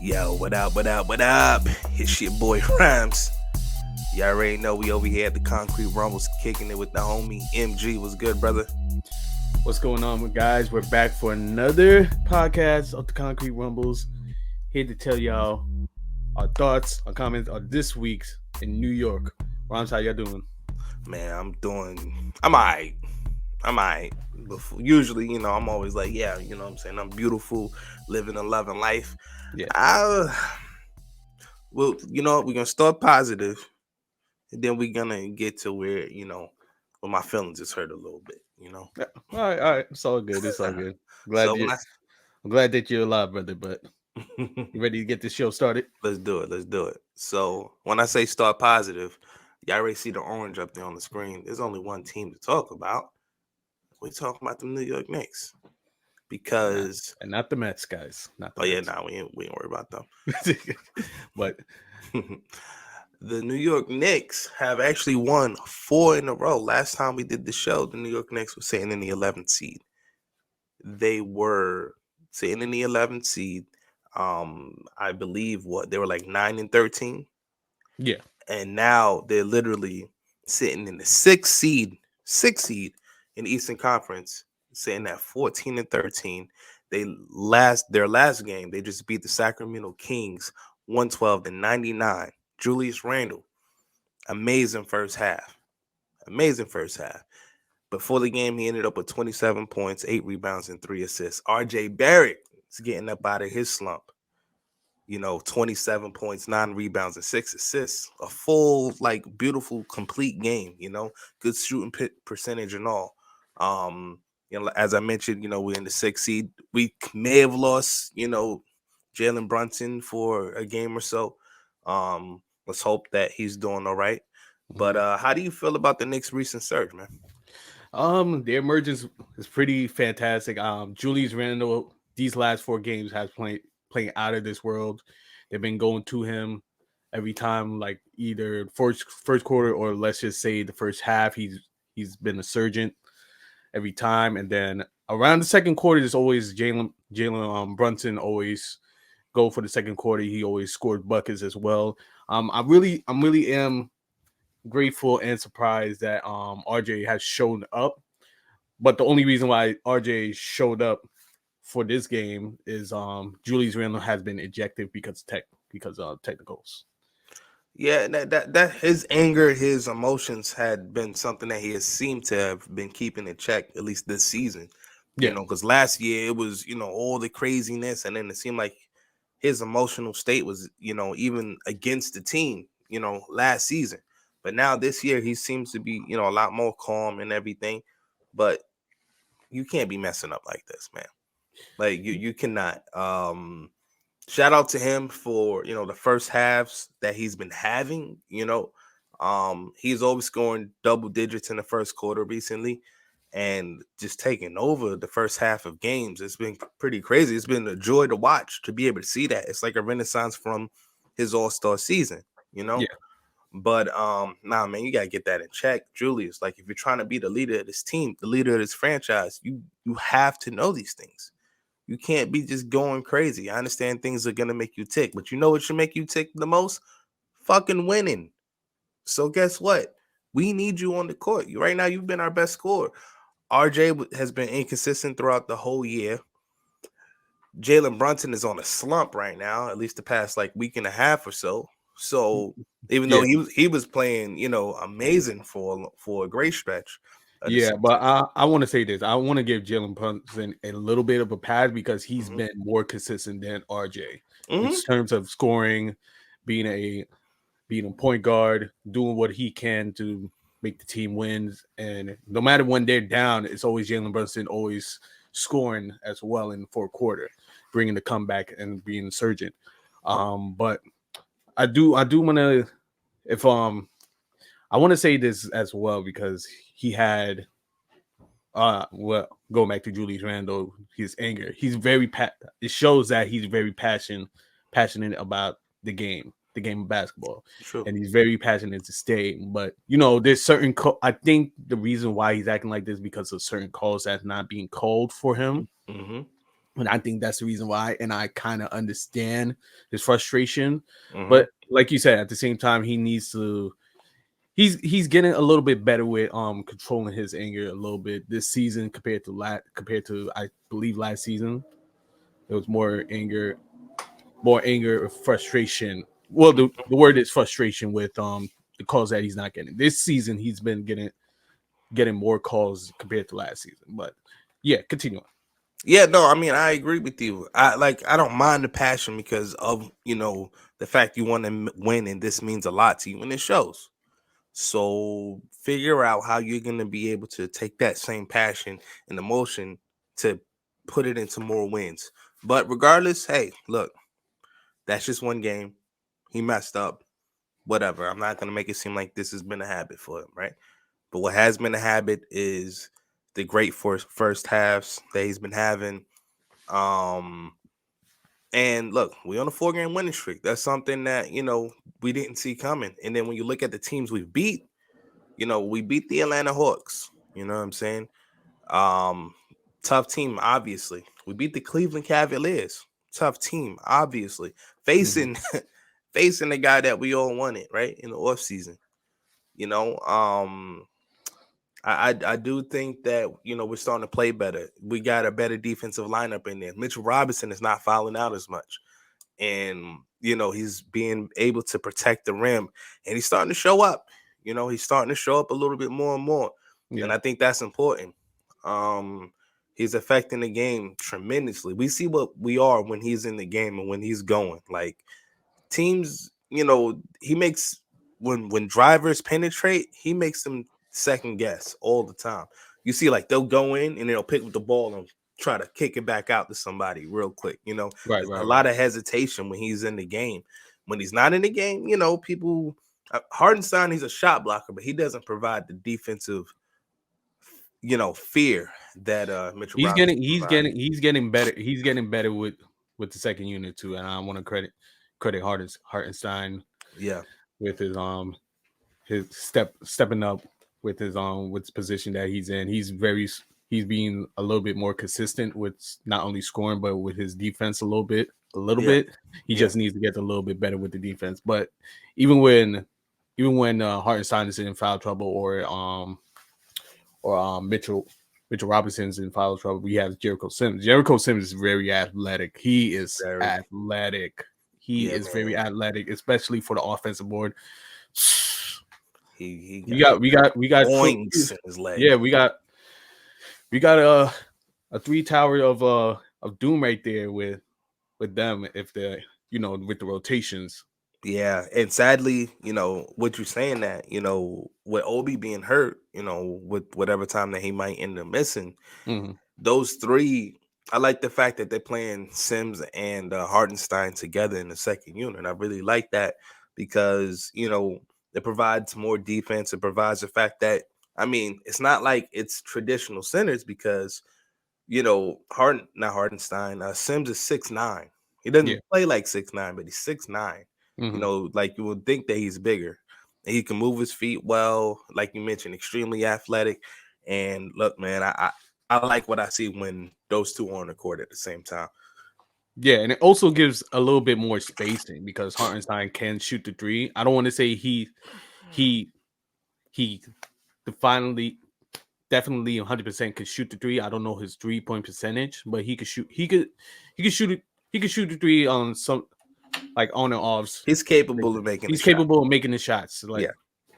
Yo, what up, what up, what up? It's your boy Rhymez. Y'all already know we over here at the Concrete Rumbles kicking it with the homie MG. What's good, brother? What's going on, guys? We're back for another podcast of the Concrete Rumbles. Here to tell y'all our thoughts, our comments on this week's in New York. Rhymes, how y'all doing? Man, I'm alright. Usually, I'm always like, yeah, what I'm saying? I'm beautiful, living and loving life. Yeah. Well, we're going to start positive, and then we're going to get to where, where my feelings is hurt a little bit, Yeah. All right. It's all good. So I'm glad that you're alive, brother, but you ready to get this show started? Let's do it. So when I say start positive, y'all already see the orange up there on the screen. There's only one team to talk about. We're talking about the New York Knicks. Because and not the Mets, guys. Not the Mets. We ain't worry about them. But the New York Knicks have actually won 4 in a row. Last time we did the show, the New York Knicks were sitting in the 11th seed. They were sitting in the 11th seed. I believe they were like 9-13. Yeah. And now they're literally sitting in the 6th seed in the Eastern Conference, sitting at 14-13. Their last game, they just beat the Sacramento Kings 112-99. Julius Randle, amazing first half. Before the game, he ended up with 27 points, 8 rebounds, and 3 assists. RJ Barrett is getting up out of his slump. 27 points, 9 rebounds, and 6 assists. A full, beautiful, complete game, good shooting percentage and all. As I mentioned, we're in the 6th seed. We may have lost, Jalen Brunson for a game or so. Let's hope that he's doing all right. But how do you feel about the Knicks' recent surge, man? The emergence is pretty fantastic. Julius Randle, these last 4 games has playing out of this world. They've been going to him every time, like either first quarter or let's just say the first half. He's been a surgeon every time, and then around the second quarter, there's always Jalen Brunson always go for the second quarter. He always scored buckets as well. I really am grateful and surprised that RJ has shown up. But the only reason why RJ showed up for this game is Julius Randle has been ejected because of technicals. Yeah, that his anger, his emotions had been something that he has seemed to have been keeping in check, at least this season. Because last year it was, all the craziness, and then it seemed like his emotional state was, even against the team, last season. But now this year he seems to be, a lot more calm and everything. But you can't be messing up like this, man. Like you cannot. Shout out to him for the first halves that he's been having. He's always scoring double digits in the first quarter recently, and just taking over the first half of games. It's been pretty crazy. It's been a joy to watch, to be able to see that. It's like a renaissance from his All-Star season. Yeah. But nah, man, you gotta get that in check, Julius. Like, if you're trying to be the leader of this team, the leader of this franchise, you have to know these things. You can't be just going crazy. I understand things are gonna make you tick, but you know what should make you tick the most? Fucking winning. So guess what? We need you on the court. Right now, you've been our best scorer. RJ has been inconsistent throughout the whole year. Jalen Brunson is on a slump right now, at least the past week and a half or so. So even though he was playing, amazing for a great stretch. Yeah, but I want to say this. I want to give Jalen Brunson a little bit of a pass because he's been more consistent than RJ in terms of scoring, being a point guard, doing what he can to make the team wins. And no matter when they're down, it's always Jalen Brunson always scoring as well in the fourth quarter, bringing the comeback and being insurgent. But I do want to, if I want to say this as well because he had, going back to Julius Randle, his anger. He's very it shows that he's very passionate about the game. the game of basketball, True. and he's very passionate to stay. But there's certain. I think the reason why he's acting like this is because of certain calls that's not being called for him, Mm-hmm. and I think that's the reason why. And I kind of understand his frustration, Mm-hmm. but like you said, at the same time, he needs to. He's getting a little bit better with controlling his anger a little bit this season compared to I believe last season. There was more anger or frustration. Well, the word is frustration with the calls that he's not getting. This season he's been getting more calls compared to last season. But yeah, continue on. Yeah, no, I mean I agree with you. I don't mind the passion because of the fact you want to win and this means a lot to you and it shows. So figure out how you're gonna be able to take that same passion and emotion to put it into more wins. But regardless, hey, look, that's just one game. He messed up. Whatever. I'm not gonna make it seem like this has been a habit for him, right? But what has been a habit is the great first halves that he's been having. Um, and look, we on a 4 game winning streak. That's something that we didn't see coming. And then when you look at the teams we've beat, we beat the Atlanta Hawks. You know what I'm saying? Um, Tough team, obviously. We beat the Cleveland Cavaliers. Tough team, obviously. Mm-hmm. Facing facing the guy that we all wanted, right? In the offseason. You know, I do think that we're starting to play better. We got a better defensive lineup in there. Mitchell Robinson is not fouling out as much, and he's being able to protect the rim, and he's starting to show up. He's starting to show up a little bit more and more, and Yeah, I think that's important. Um, he's affecting the game tremendously. We see what we are when he's in the game and when he's going. Like teams, he makes when drivers penetrate, he makes them second guess all the time. You see, like they'll go in and they'll pick up the ball and try to kick it back out to somebody real quick. right, There's a right, lot right. of hesitation when he's in the game. When he's not in the game, people. Hardenstein, he's a shot blocker, but he doesn't provide the defensive, fear that Mitchell He's Robinson getting he's provides. getting he's getting better. He's getting better with the second unit too. And I want to credit Hartenstein Yeah, with his stepping up with his position that he's in. He's being a little bit more consistent with not only scoring but with his defense a little bit. A little yeah, bit. He yeah, just needs to get a little bit better with the defense. But even when Hartenstein is in foul trouble or Mitchell Robinson's in foul trouble, we have Jericho Sims. Jericho Sims is very athletic. He is very. athletic. He Yeah, is very man. athletic, especially for the offensive board. He We got got we got points in his leg. yeah, we got a three tower of doom right there with them if they're with the rotations. Yeah, and sadly, what you're saying that, with Obi being hurt, with whatever time that he might end up missing, Mm-hmm. those three, I like the fact that they're playing Sims and Hardenstein together in the second unit. I really like that because, it provides more defense. It provides the fact that, I mean, it's not like it's traditional centers because not Hardenstein. Sims is 6'9". He Yeah. doesn't play like 6'9", but he's 6'9". Mm-hmm. Like you would think that he's bigger. And he can move his feet well, like you mentioned, extremely athletic. And look, man, I like what I see when those two are on the court at the same time. Yeah, and it also gives a little bit more spacing because Hartenstein can shoot the three. I don't want to say he he finally definitely 100% could shoot the three. I don't know his 3-point percentage, but he could shoot. He could shoot it. He could shoot the three on some like on and offs. He's capable of making a He's shot. capable of making the shots. Like Yeah.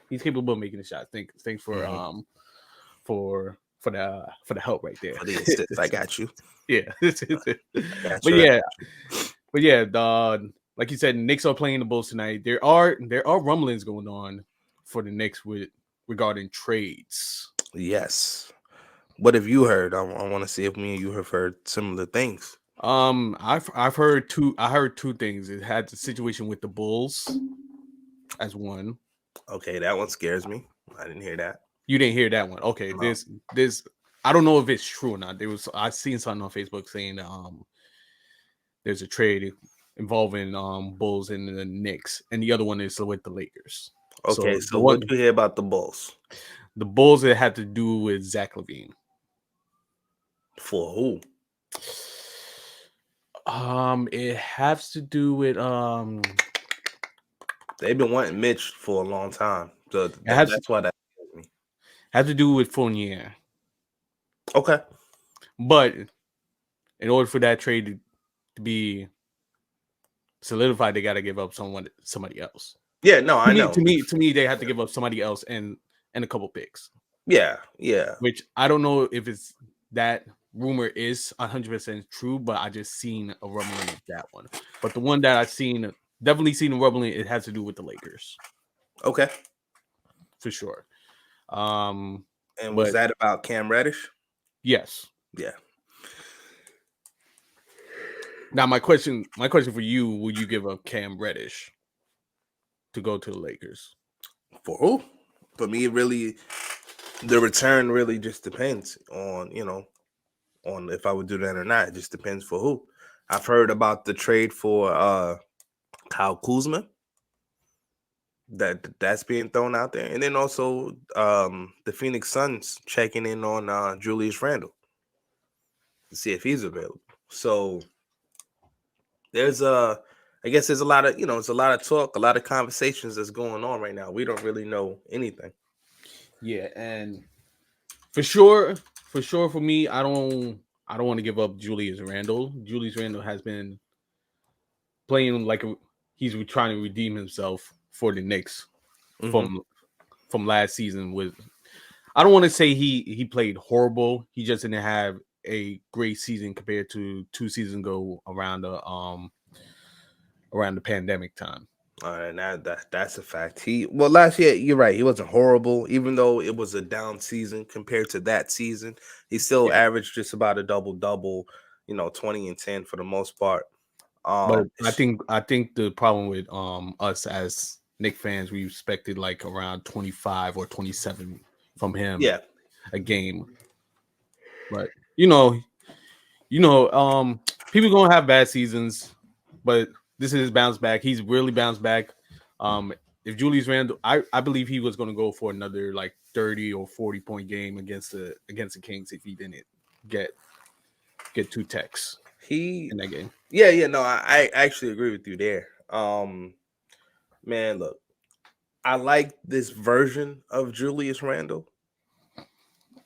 he's capable of making the shots. Thanks Hmm. for the help right there. For the assist, I got you. Yeah, I got but you. I yeah, got you. like you said, Knicks are playing the Bulls tonight. There are rumblings going on for the Knicks with regarding trades. Yes. What have you heard? I want to see if me and you have heard similar things. I've heard two. I heard two things. It had the situation with the Bulls as one. Okay, that one scares me. I didn't hear that. You didn't hear that one. Okay, No. this I don't know if it's true or not. I seen something on Facebook saying there's a trade. involving Bulls and the Knicks, and the other one is with the Lakers. Okay, So so what you hear about the Bulls? the Bulls, it had to do with Zach LaVine. For who? It has to do with They've been wanting Mitch for a long time, so it has that's why that scares me. had to do with Fournier. Okay. But in order for that trade to be solidified, they got to give up somebody else. Yeah, no, I know. To me, they have to give up somebody else and a couple picks. Yeah, yeah. Which I don't know if it's that rumor is 100% true, but I just seen a rumbling of that one. But the one that I seen, definitely seen a rumbling, it has to do with the Lakers. Okay. For sure. And was But that about Cam Reddish? yes. Yeah. Now my question for you: would you give up Cam Reddish to go to the Lakers? For who? For me, really, the return really just depends on on if I would do that or not. It just depends for who. I've heard about the trade for Kyle Kuzma. That's being thrown out there, and then also the Phoenix Suns checking in on Julius Randle to see if he's available. So there's I guess there's a lot of it's a lot of talk, a lot of conversations that's going on right now. We don't really know anything. Yeah, and for sure, for me, I don't want to give up Julius Randle. Julius Randle has been playing like he's trying to redeem himself for the Knicks Mm-hmm. from last season. With I don't want to say he played horrible. He just didn't have a great season compared to 2 seasons ago around the pandemic time. And that's a fact. Last year you're right. He wasn't horrible, even though it was a down season compared to that season. He still Yeah, averaged just about a double double, 20 and 10 for the most part. but It's- I think the problem with us as Knicks fans, we expected like around 25 or 27 from him yeah, a game. But people gonna have bad seasons, but this is his bounce back. He's really bounced back. If Julius Randle, I believe he was gonna go for another like 30 or 40 point game against the Kings if he didn't get two techs he, in that game. yeah. No, I actually agree with you there. Man, look, I like this version of Julius Randle.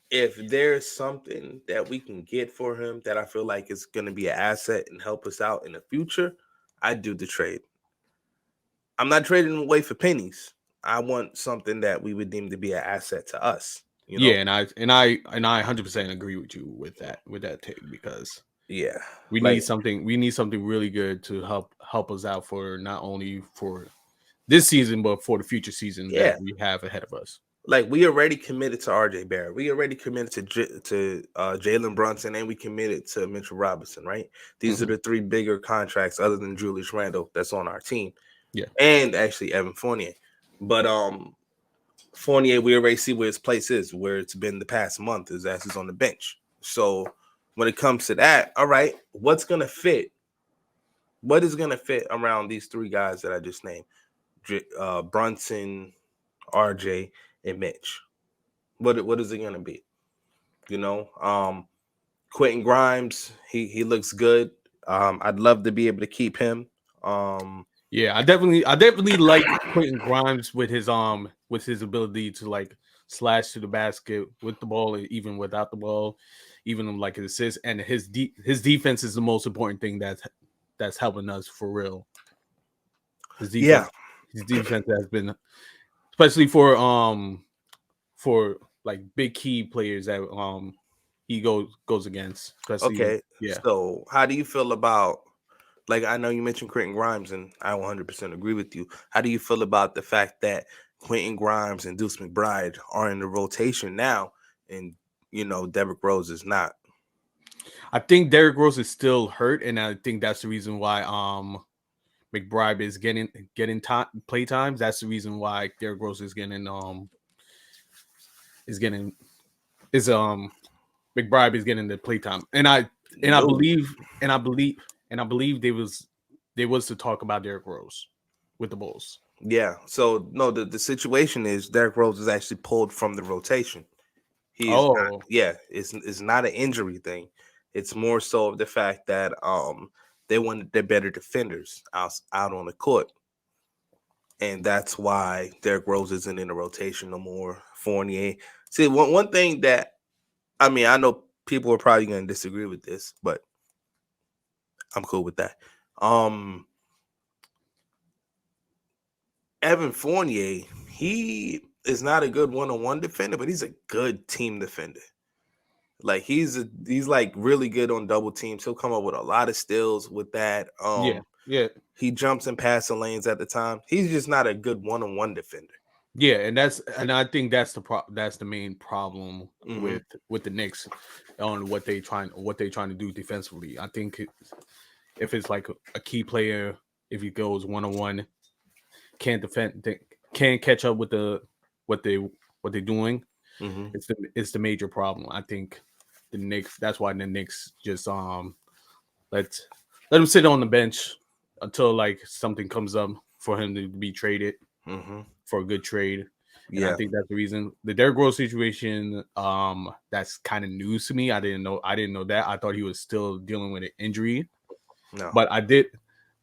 If there's something that we can get for him that I feel like is going to be an asset and help us out in the future, I'd do the trade. I'm not trading him away for pennies. I want something that we would deem to be an asset to us. Yeah, and I 100% agree with you with that take because Yeah, we need like something really good to help us out for not only for this season but for the future season yeah, that we have ahead of us. like we already committed to R.J. Barrett. We already committed to Jalen Brunson, and we committed to Mitchell Robinson. Right? These are Mm-hmm. the three bigger contracts other than Julius Randle that's on our team, Yeah. and actually Evan Fournier. But Fournier, we already see where his place is, where it's been the past month. His ass is on the bench. So when it comes to that, all right, what's gonna fit? What is gonna fit around these three guys that I just named? Brunson, RJ, and Mitch. What is it gonna be? You know, Quentin Grimes, he looks good. I'd love to be able to keep him. Yeah, I definitely like Quentin Grimes with his ability to like slash to the basket with the ball, even without the ball, even like his assists and his defense is the most important thing that's helping us for real. His Yeah, defense has been especially for like big key players that he goes against, especially okay. yeah. So how do you feel about like I know you mentioned Quentin Grimes, and I 100% agree with you. How do you feel about the fact that Quentin Grimes and Deuce McBride are in the rotation now, and Derrick Rose is not? I think Derrick Rose is still hurt, and I think that's the reason why McBride is getting play times. That's the reason why Derrick Rose is getting is getting is McBride is getting the play time. And I No. believe they was there was to talk about Derrick Rose with the Bulls. Yeah. So no, the situation is Derrick Rose is actually pulled from the rotation. He is not. Oh, Yeah, it's not an injury thing. It's more so of the fact that they wanted their better defenders out on the court, and that's why Derrick Rose isn't in the rotation no more. Fournier. See, one thing that I know people are probably going to disagree with this, but I'm cool with that. Um, Evan Fournier, he is not a good one-on-one defender, but he's a good team defender. Like he's like really good on double teams. He'll come up with a lot of steals with that. yeah, yeah, He jumps in passing lanes at the time. He's just not a good one-on-one defender. yeah, and I think that's the main problem Mm-hmm. with the Knicks on what they're trying to do defensively. I think if it's like a key player, if he goes 1-on-1, can't defend, can't catch up with what they what they're doing. Mm-hmm. It's the major problem. I think the Knicks. That's why the Knicks just let let him sit on the bench until like something comes up for him to be traded Mm-hmm. for a good trade. And I Yeah. think that's the reason. The Derrick Rose situation, that's kind of news to me. I didn't know that. I thought he was still dealing with an injury, No. but I did.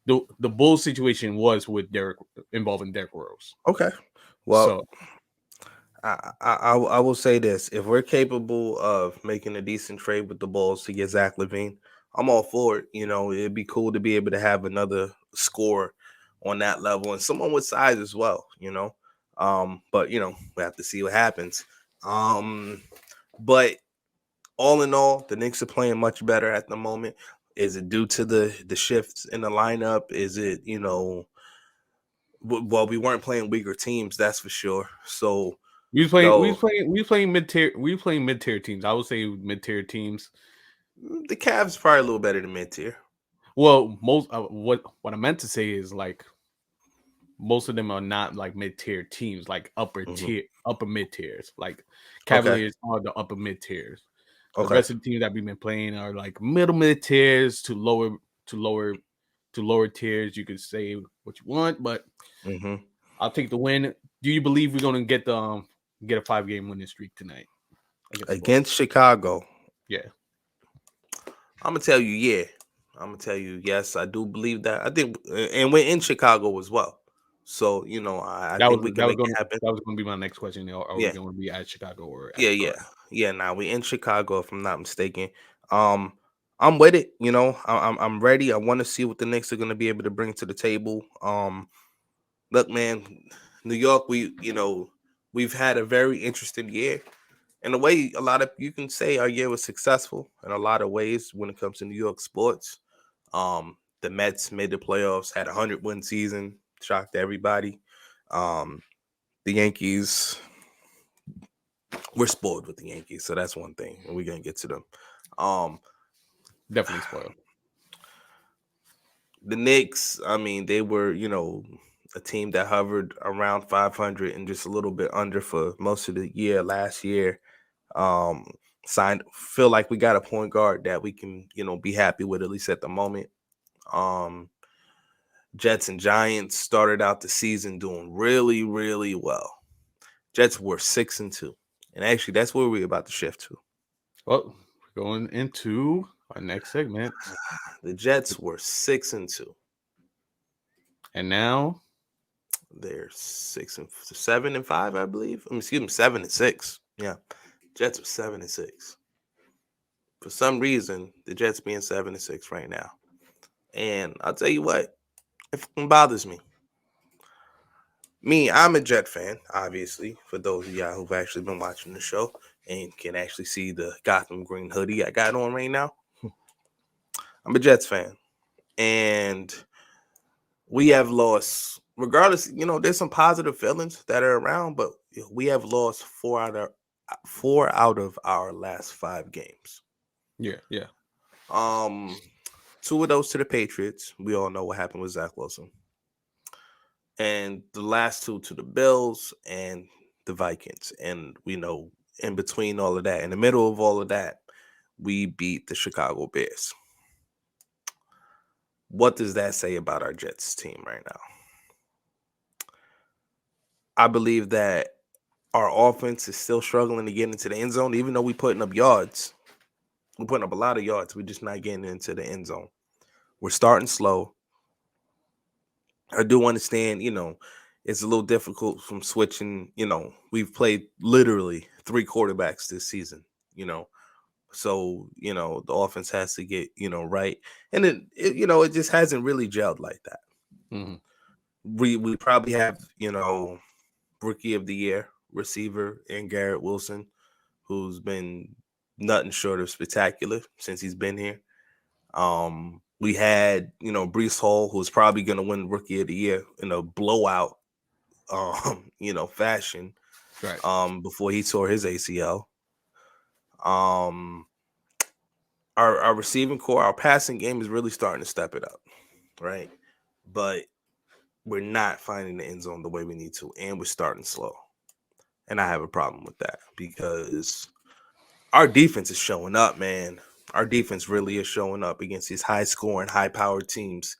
The Bulls situation was with Derrick involving Derrick Rose. Okay. Well, So I will say this: if we're capable of making a decent trade with the Bulls to get Zach LaVine, I'm all for it. It'd be cool to be able to have another scorer on that level and someone with size as well. But we have to see what happens. Um, but all in all, the Knicks are playing much better at the moment. Is it due to the shifts in the lineup? Is it well, we weren't playing weaker teams, that's for sure. So though we was playing mid tier teams. I would say mid tier teams. the Cavs probably a little better than mid tier. Well, most what I meant to say is like most of them are not like mid tier teams, like Hmm. upper mid tiers. Like Okay. Cavaliers are the upper mid tiers. The Okay. rest of the teams that we've been playing are like middle mid tiers to lower to lower tiers. You could say what you want, but Hmm. I'll take the win. Do you believe we're gonna get a 5-game winning streak tonight against the Bulls? Against Chicago, Yeah, I'm gonna tell you, yeah. I'm gonna tell you, yes, I do believe that. I think, and we're in Chicago as well. So I think we can make it happen. that was gonna be my next question. Are we Yeah. gonna be at Chicago or Yeah, at yeah, Garden? yeah. Now we in Chicago, if I'm not mistaken. Um, I'm with it. I'm ready. I want to see what the Knicks are going to be able to bring to the table. Look, man, New York. We've had a very interesting year. In a way, a lot of you can say our year was successful in a lot of ways when it comes to New York sports. The Mets made the playoffs, had a 100-win season, shocked everybody. Um, the Yankees, we're spoiled with the Yankees, so that's one thing, and we're gonna get to them. Um, Definitely spoiled. the Knicks, I mean, they were, a team that hovered around 500 and just a little bit under for most of the year last year. Um, feel like we got a point guard that we can, be happy with at least at the moment. Um, Jets and Giants started out the season doing really, really well. Jets were 6-2, and actually, that's where we're about to shift to. Well, we're going into our next segment, The Jets were 6-2. and now They're 7-5, I believe. Excuse me, 7-6. Yeah, Jets are 7-6. For some reason, the Jets being 7-6 right now, and I'll tell you what, it fucking bothers me. Me, I'm a Jet fan, obviously. For those of y'all who've actually been watching the show and can actually see the Gotham green hoodie I got on right now, I'm a Jets fan, and we have lost. Regardless, there's some positive feelings that are around, but we have lost four out of our last 5 games. yeah, yeah, Um, 2 of those to the Patriots. We all know what happened with Zach Wilson, and the last 2 to the Bills and the Vikings. And we know in between all of that, in the middle of all of that, we beat the Chicago Bears. What does that say about our Jets team right now? I believe that our offense is still struggling to get into the end zone, even though we're putting up yards. We're putting up a lot of yards. We're just not getting into the end zone. We're starting slow. I do understand, it's a little difficult from switching. We've played literally three quarterbacks this season, you know. So, the offense has to get, right. And it just hasn't really gelled like that. Mhm. We probably have, rookie of the year receiver in Garrett Wilson, who's been nothing short of spectacular since he's been here. We had, Brees Hall, who's probably going to win Rookie of the Year in a blowout, fashion, Right. before he tore his ACL. Um, our receiving core, our passing game is really starting to step it up, right? But we're not finding the end zone the way we need to, and we're starting slow. And I have a problem with that because our defense is showing up, man. Our defense really is showing up against these high scoring, high powered teams.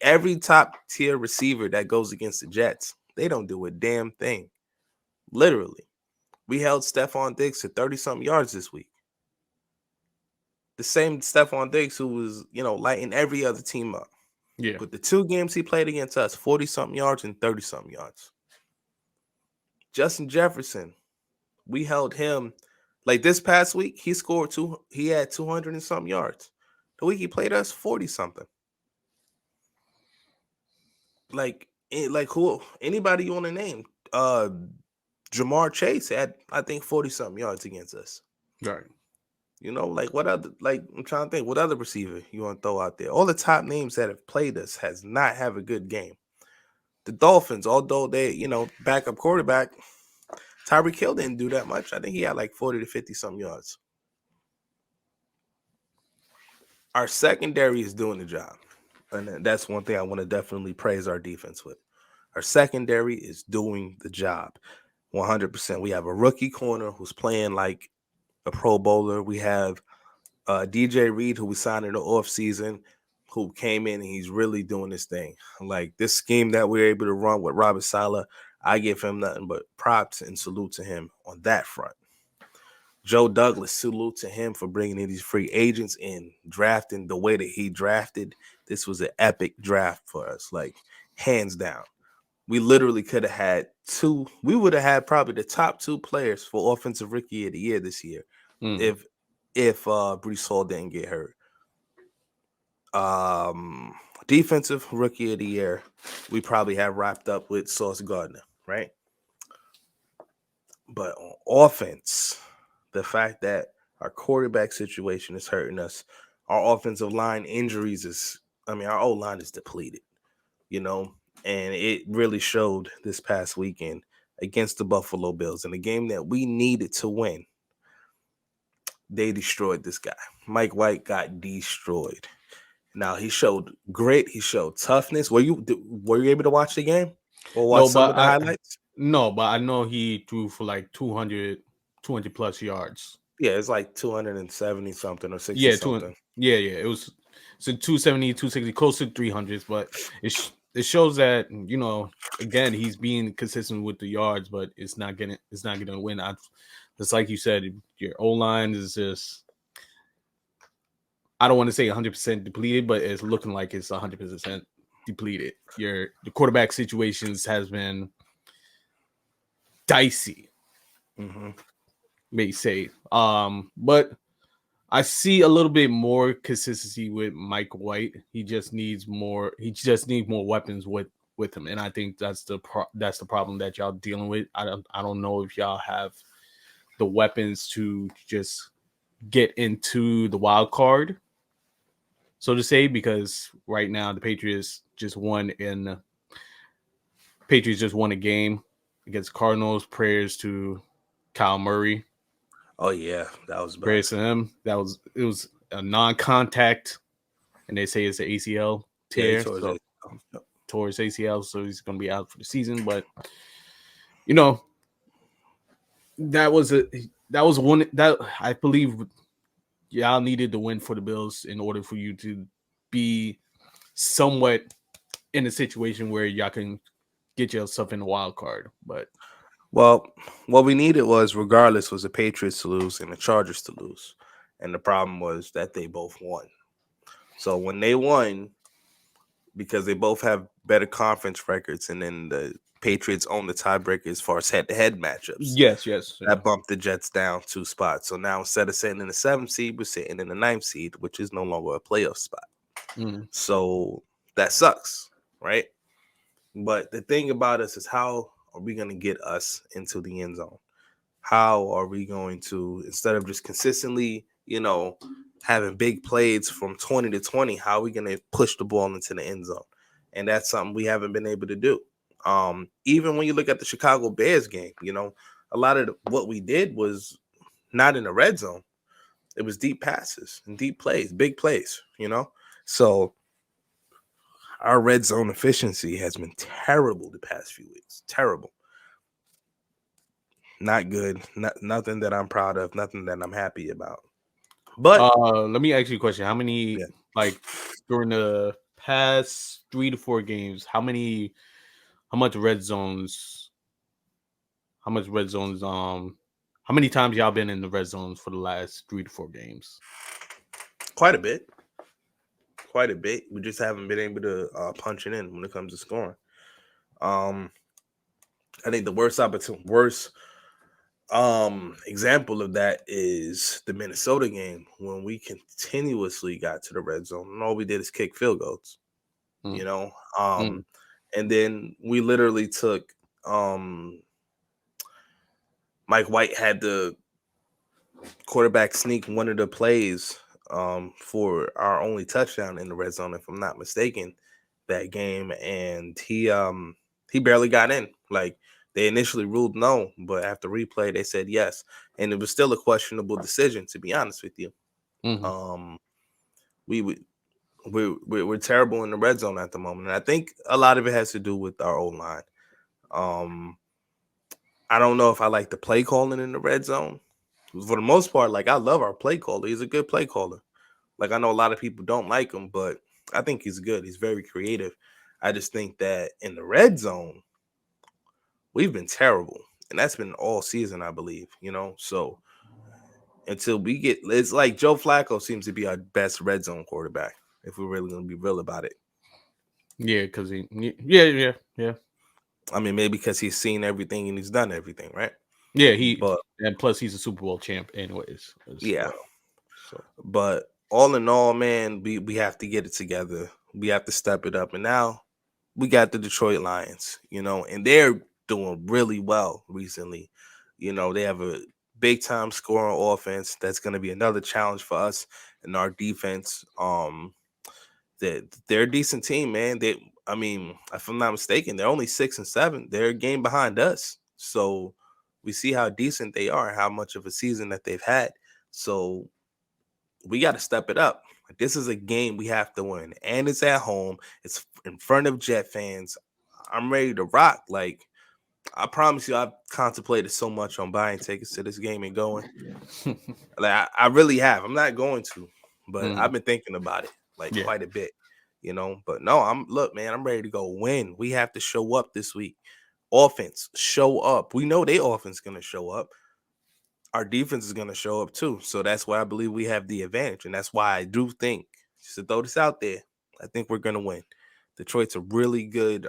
Every top tier receiver that goes against the Jets, they don't do a damn thing. Literally. We held Stephon Diggs to 30 something yards this week. The same Stephon Diggs who was, lighting every other team up. Yeah. But the two games he played against us, 40 something yards and 30 something yards. Justin Jefferson, we held him like this past week. He had 200 and something yards. The week he played us, 40 something. Like who? Anybody you want to name? Jamar Chase had, I think, 40 something yards against us. Right. Like what other? Like I'm trying to think, what other receiver you want to throw out there? All the top names that have played us has not have a good game. The Dolphins, although they, backup quarterback, Tyreek Hill didn't do that much. I think he had like 40 to 50 some yards. Our secondary is doing the job. And that's one thing I want to definitely praise our defense with. Our secondary is doing the job 100%. We have a rookie corner who's playing like a Pro Bowler. We have DJ Reed, who we signed in the offseason, who came in and he's really doing this thing. Like this scheme that we're able to run with Robert Saleh, I give him nothing but props and salute to him on that front. Joe Douglas, salute to him for bringing in these free agents and drafting the way that he drafted. This was an epic draft for us, like hands down. We literally could have had we would have had probably the top two players for offensive rookie of the year this year Mhm. if Brees Hall didn't get hurt. Um, Defensive rookie of the year, we probably have wrapped up with Sauce Gardner, right? But on offense, the fact that our quarterback situation is hurting us, our offensive line injuries our O line is depleted, you know, and it really showed this past weekend against the Buffalo Bills in a game that we needed to win. They destroyed this guy. Mike White got destroyed. Now he showed grit. He showed toughness. Were you able to watch the game or watch No, some but of the highlights? I know he threw for like 200 plus yards. Yeah, it's like 270 something or 60 Yeah, 200. something. Yeah. It was so 270, 260, close to 300s, but it shows that, again, he's being consistent with the yards, but it's not gonna win. Just like you said, your O line is just, I don't want to say 100% depleted, but it's looking like it's 100% depleted. The quarterback situations has been dicey, Mm-hmm. may say. But I see a little bit more consistency with Mike White. He just needs more. He just needs more weapons with him, and I think that's the problem that y'all dealing with. I don't know if y'all have the weapons to just get into the wild card, so to say, because right now the Patriots just won a game against Cardinals. Prayers to Kyle Murray. Oh yeah, that was bad. Prayers to him. It was a non-contact, and they say it's an ACL Yeah, he tear, tore his so ACL. Yep. tore his ACL, so he's going to be out for the season. But you know, that was one that I believe y'all needed to win for the Bills in order for you to be somewhat in a situation where y'all can get yourself in the wild card. But Well, what we needed was, regardless, was the Patriots to lose and the Chargers to lose, and the problem was that they both won. So when they won, because they both have better conference records, and then the Patriots own the tiebreaker as far as head-to-head matchups. yes, That bumped the Jets down 2 spots. So now instead of sitting in the 7th seed, we're sitting in the 9th seed, which is no longer a playoff spot. Mhm. So that sucks, right? But the thing about us is, how are we going to get us into the end zone? How are we going to, instead of just consistently, having big plays from 20 to 20, how are we going to push the ball into the end zone? And that's something we haven't been able to do. Even when you look at the Chicago Bears game, a lot of what we did was not in the red zone. It was deep passes and deep plays, big plays. So our red zone efficiency has been terrible the past few weeks. Terrible. Not good. Nothing that I'm proud of. Nothing that I'm happy about. But let me ask you a question. How many, yeah, like, during the past 3 to 4 games, how much red zones, how much red zones, how many times y'all been in the red zones for the last 3 to 4 games? quite a bit. Quite a bit. We just haven't been able to punch it in when it comes to scoring. I think the worst example of that is the Minnesota game, when we continuously got to the red zone and all we did is kick field goals. Mm. You know, Mm. and then we literally took Mike White had the quarterback sneak one of the plays for our only touchdown in the red zone, if I'm not mistaken, that game, and he barely got in. Like, they initially ruled no, but after replay they said yes, and it was still a questionable decision, to be honest with you. Mm-hmm. Um, we would. We're terrible in the red zone at the moment, and I think a lot of it has to do with our O line. Um, I don't know if I like the play calling in the red zone. For the most part, like, I love our play caller. He's a good play caller. Like, I know a lot of people don't like him, but I think he's good. He's very creative. I just think that in the red zone, we've been terrible. And that's been all season, I believe. So until we get, it's like Joe Flacco seems to be our best red zone quarterback, if we're really going to be real about it. Yeah, because yeah. I mean, maybe because he's seen everything and he's done everything, right? Yeah, But and plus he's a Super Bowl champ anyways as yeah, well. So but all in all, man, we have to get it together. We have to step it up. And now we got the Detroit Lions, and they're doing really well recently. They have a big time scoring offense. That's going to be another challenge for us and our defense. They're a decent team, man. I mean, if I'm not mistaken, they're only 6-7. They're a game behind us. So we see how decent they are, how much of a season that they've had. So we got to step it up. Like, this is a game we have to win, and it's at home. It's in front of Jet fans. I'm ready to rock. Like, I promise you, I've contemplated so much on buying tickets to this game and going. Like, I really have. I'm not going to, but I've been thinking about it, like, yeah. quite a bit. But no, look, man, I'm ready to go win. We have to show up this week. Offense, show up. We know their offense gonna show up. Our defense is going to show up too. So that's why I believe we have the advantage. And that's why I do think, just to throw this out there, I think we're going to win. Detroit's a really good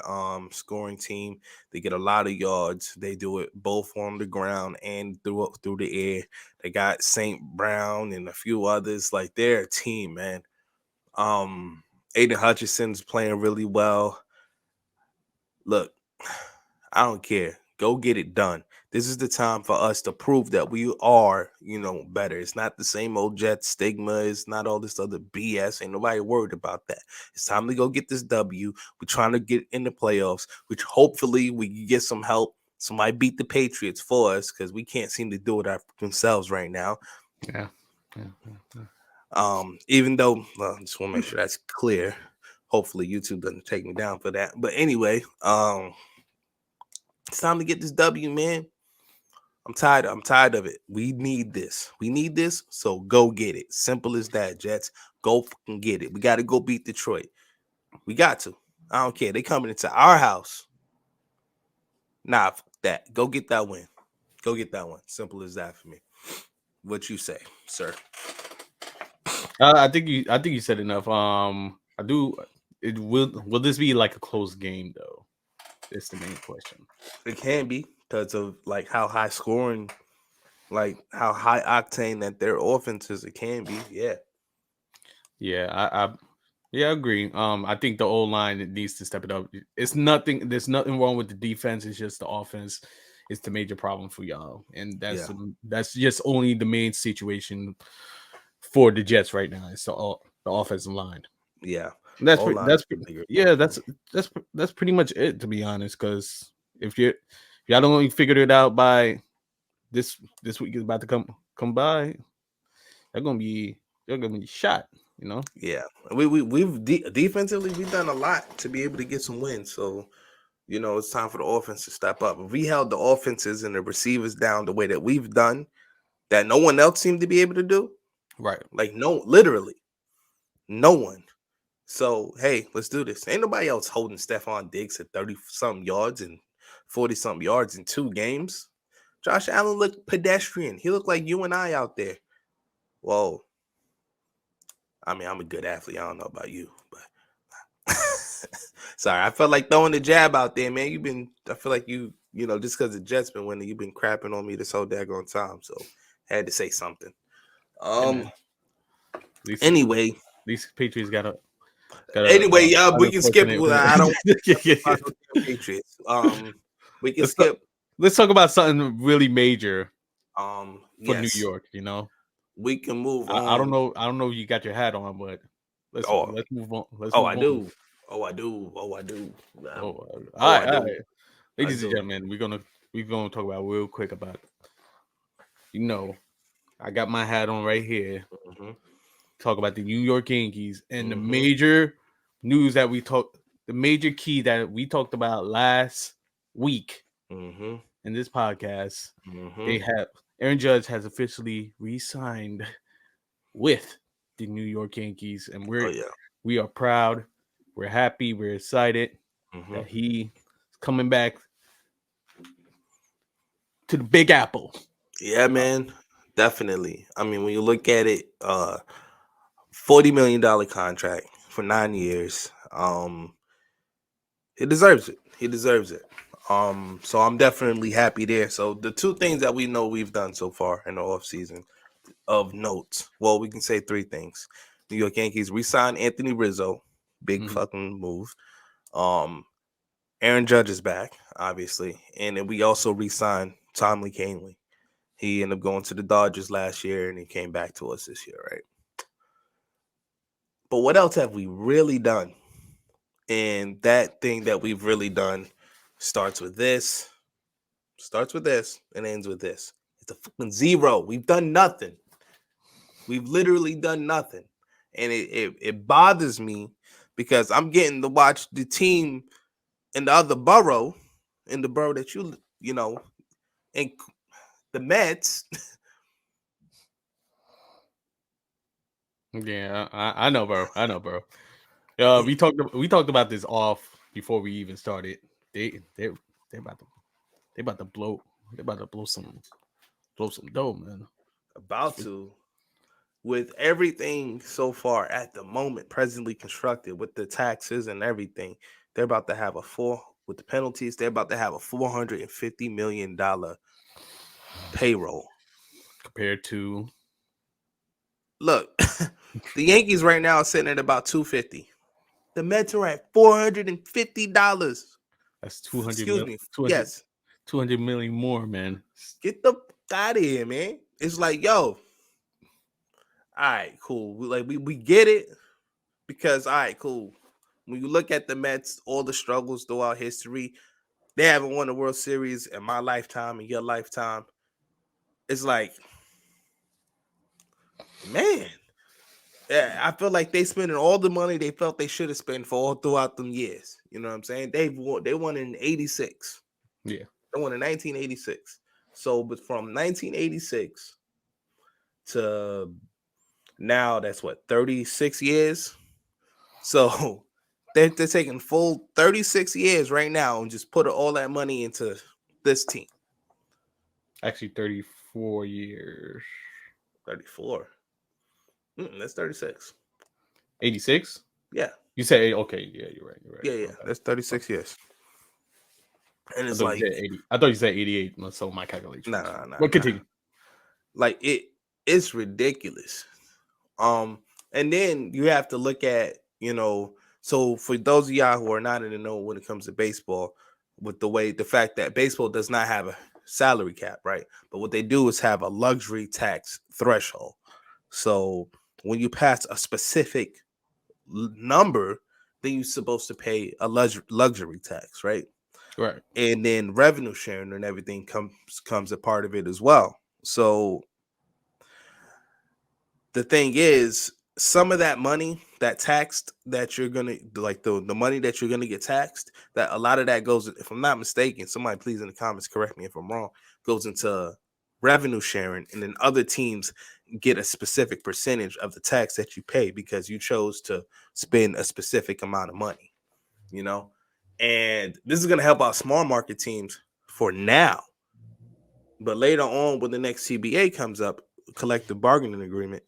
scoring team. They get a lot of yards. They do it both on the ground and through the air. They got St. Brown and a few others. Like, they're a team, man. Aiden Hutchinson's playing really well. Look, I don't care. Go get it done. This is the time for us to prove that we are, better. It's not the same old Jet stigma. It's not all this other BS. Ain't nobody worried about that. It's time to go get this W. We're trying to get in the playoffs, which hopefully we can get some help. Somebody beat the Patriots for us, because we can't seem to do it ourselves right now. Yeah. Even though, I just want to make sure that's clear. Hopefully YouTube doesn't take me down for that. But anyway, it's time to get this W, man. I'm tired of it. We need this. So go get it. Simple as that, Jets. Go fucking get it. We got to go beat Detroit. We got to. I don't care. They coming into our house. Nah, fuck that. Go get that win. Go get that one. Simple as that for me. What you say, sir? I think you said enough. I do. It will this be like a close game though? That's the main question. It can be because of like how high scoring, like how high octane that their offense is. It can be. Yeah. Yeah, I agree. I think the O line needs to step it up. It's nothing. There's nothing wrong with the defense. It's just the offense. It's the major problem for y'all, and Yeah. that's just only the main situation for the Jets right now. It's the offensive line. Yeah. That's O line is that's the bigger yeah. problem. That's pretty much it, to be honest. Because if y'all don't figure it out by this week is about to come by, they're gonna be shot. You know. Yeah. Defensively we've done a lot to be able to get some wins. So it's time for the offense to step up. If we held the offenses and the receivers down the way that we've done, that no one else seemed to be able to do, Right. like no, literally no one. So hey, let's do this. Ain't nobody else holding Stephon Diggs at 30 something yards and 40 something yards in 2 games. Josh Allen looked pedestrian. He looked like you and I out there. Whoa. I mean, I'm a good athlete. I don't know about you, but sorry, I felt like throwing the jab out there, man. I feel like just because the Jets been winning, you've been crapping on me this whole daggone time. So had to say something. Hey man, Um. at least Anyway, these Patriots got yeah, we can skip. unfortunate. I don't about no damn Patriots. We can let's talk, skip. let's talk about something really major for New Yes, York. You know, we can move I don't on. know. I don't know if you got your hat on, but Oh, let's move on. Let's oh, move I on. do. Oh, I do. Oh, I do. Oh, all Oh, I right, all do. right, I ladies and do. gentlemen, we're gonna talk about real quick about you know I got my hat on right here. Mm-hmm. Talk about the New York Yankees and the Mm-hmm. major news that the major key that we talked about last week Mm-hmm. in this podcast. Mm-hmm. They have Aaron Judge has officially re-signed with the New York Yankees, and Oh yeah. we are proud, we're happy, we're excited Mm-hmm. that he is coming back to the Big Apple. Yeah, man. Definitely. I mean, when you look at it, $40 million contract for 9 years. He deserves it. He deserves it. So I'm definitely happy there. So the two things that we know we've done so far in the offseason of note, well, we can say three things. New York Yankees re-signed Anthony Rizzo, big Mhm. fucking move. Um, Aaron Judge is back, obviously, and then we also re-signed Tommy Kahnle. He ended up going to the Dodgers last year, and he came back to us this year, right? But what else have we really done? And that thing that we've really done starts with this, and ends with this. It's a fucking zero. We've done nothing. We've literally done nothing. And it bothers me because I'm getting to watch the team in the other borough, in the borough that and the Mets. Yeah, I know, bro. I know, bro. We talked about this off before we even started. They about to they about to blow they about to blow some dough, man. About to, with everything so far at the moment presently constructed with the taxes and everything, they're about to have with the penalties, they're about to have a $450 million payroll. Compared to Look, the Yankees right now are sitting at about 250. The Mets are at $450. that's 200 Excuse mil, me. 200, Yes. 200 million more, man. Get the out of here, man. It's like, yo, all right, cool. We get it because all right, cool. When you look at the Mets, all the struggles throughout history, they haven't won a World Series in my lifetime, in your lifetime. It's like, man, yeah, I feel like they spending all the money they felt they should have spent for all throughout them years. You know what I'm saying? They won in '86. Yeah. They won in 1986. So, but from 1986 to now, that's what 36 years. So they're taking full 36 years right now and just put all that money into this team. Actually, 34 years. 34. That's 36. 86? Yeah. You say, okay, yeah, you're right. You're right. Yeah. Okay. That's 36 years. And I it's thought you like, said 80. I thought you said 88. So my calculation was wrong. But nah. continue. Like it's ridiculous. And then you have to look at, so for those of y'all who are not in the know when it comes to baseball, with the fact that baseball does not have a salary cap, right? But what they do is have a luxury tax threshold. So when you pass a specific number, then you're supposed to pay a luxury tax, right? Right. And then revenue sharing and everything comes a part of it as well. So the thing is, some of that money that taxed that you're gonna like the money that you're gonna get taxed, that a lot of that goes, if I'm not mistaken, somebody please in the comments correct me if I'm wrong, goes into revenue sharing, and then other teams get a specific percentage of the tax that you pay because you chose to spend a specific amount of money, and this is gonna help out small market teams for now. But later on, when the next CBA comes up, collective bargaining agreement,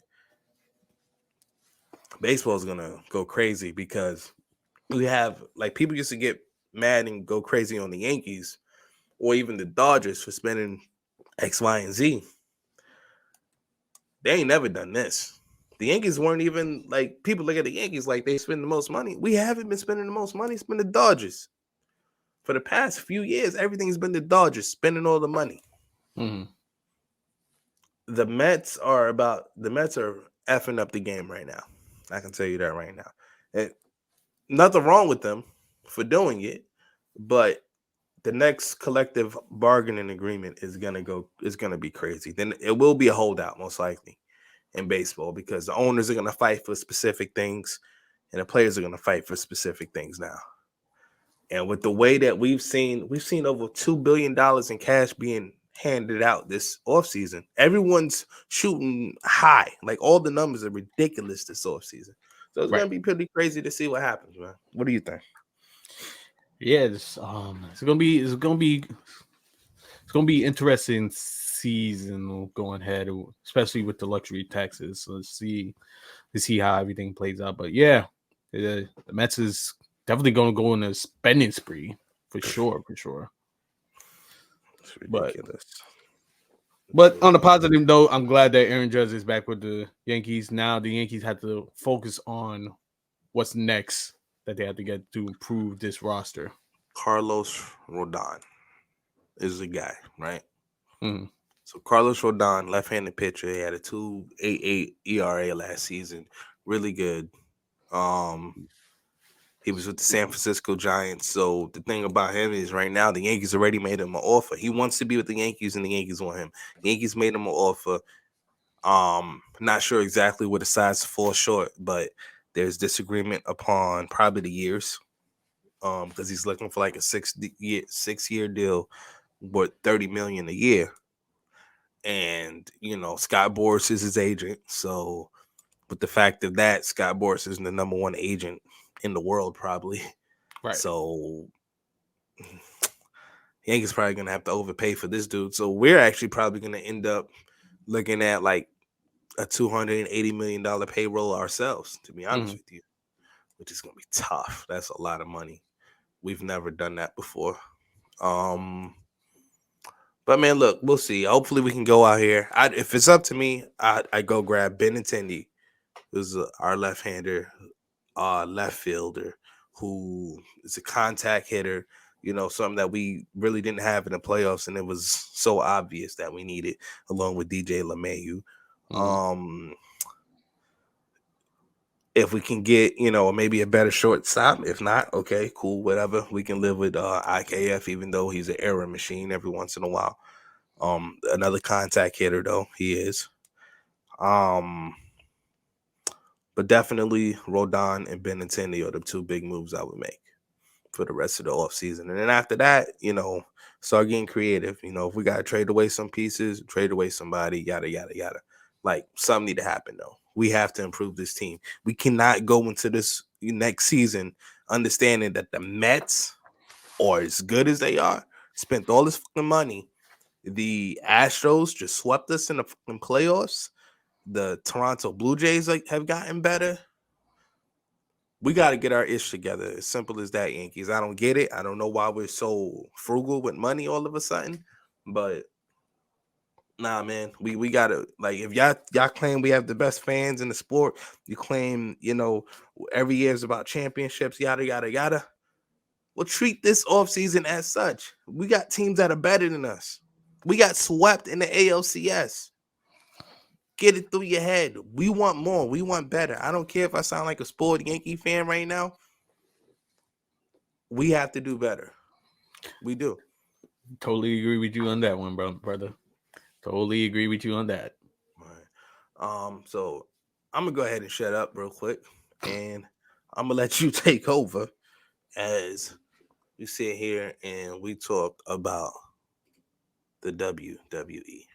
baseball is gonna go crazy because we have, like, people used to get mad and go crazy on the Yankees or even the Dodgers for spending X, Y, and Z. They ain't never done this. The Yankees weren't even, like, people look at the Yankees like they spend the most money. We haven't been spending the most money. It's been the Dodgers. For the past few years, everything's been the Dodgers spending all the money. Mm-hmm. The Mets are effing up the game right now. I can tell you that right now. And nothing wrong with them for doing it, but the next collective bargaining agreement is gonna be crazy. Then it will be a holdout most likely in baseball because the owners are gonna fight for specific things and the players are gonna fight for specific things now. And with the way that we've seen over $2 billion in cash being handed out this offseason. Everyone's shooting high. Like, all the numbers are ridiculous this offseason. So it's gonna be pretty crazy to see what happens, man. What do you think? Yeah, it's gonna be interesting season going ahead, especially with the luxury taxes. So let's see how everything plays out. But yeah, the Mets is definitely gonna go on a spending spree for sure. It's ridiculous. But on the positive note, I'm glad that Aaron Judge is back with the Yankees. Now the Yankees have to focus on what's next that they have to get to improve this roster. Carlos Rodon is the guy, right? Mm-hmm. So Carlos Rodon, left-handed pitcher, he had a 2.88 ERA last season. Really good. He was with the San Francisco Giants. So the thing about him is right now the Yankees already made him an offer. He wants to be with the Yankees and the Yankees want him. The Yankees made him an offer. Not sure exactly what the size falls short, but there's disagreement upon probably the years. Because he's looking for like a 6-year deal worth $30 million a year. And Scott Boras is his agent. So with the fact of that, Scott Boras is the number one agent in the world, probably. Right. So Yankees probably gonna have to overpay for this dude. So we're actually probably gonna end up looking at like a $280 million payroll ourselves, to be honest with you, which is gonna be tough. That's a lot of money. We've never done that before. But man, look, we'll see. Hopefully we can go out here. If it's up to me, I go grab Benintendi, who's our left-hander, left fielder, who is a contact hitter. Something that we really didn't have in the playoffs, and it was so obvious that we needed, along with DJ LeMahieu. If we can get, maybe a better shortstop. If not, okay, cool, whatever. We can live with IKF, even though he's an error machine every once in a while. Another contact hitter, though, he is. But definitely Rodon and Benintendi are the two big moves I would make for the rest of the offseason. And then after that, start getting creative. If we got to trade away some pieces, trade away somebody, yada, yada, yada. Like, something need to happen, though. We have to improve this team. We cannot go into this next season understanding that the Mets are as good as they are, spent all this fucking money. The Astros just swept us in the fucking playoffs. The Toronto Blue Jays have gotten better. We got to get our ish together. As simple as that, Yankees. I don't get it. I don't know why we're so frugal with money all of a sudden, but nah, man, we gotta, like, if y'all claim we have the best fans in the sport, you claim, every year is about championships, yada yada yada. Well, treat this offseason as such. We got teams that are better than us. We got swept in the ALCS. Get it through your head. We want more. We want better. I don't care if I sound like a spoiled Yankee fan right now. We have to do better. We do. Totally agree with you on that one, brother. Totally agree with you on that. All right. So I'm gonna go ahead and shut up real quick, and I'm gonna let you take over as we sit here and we talk about the WWE.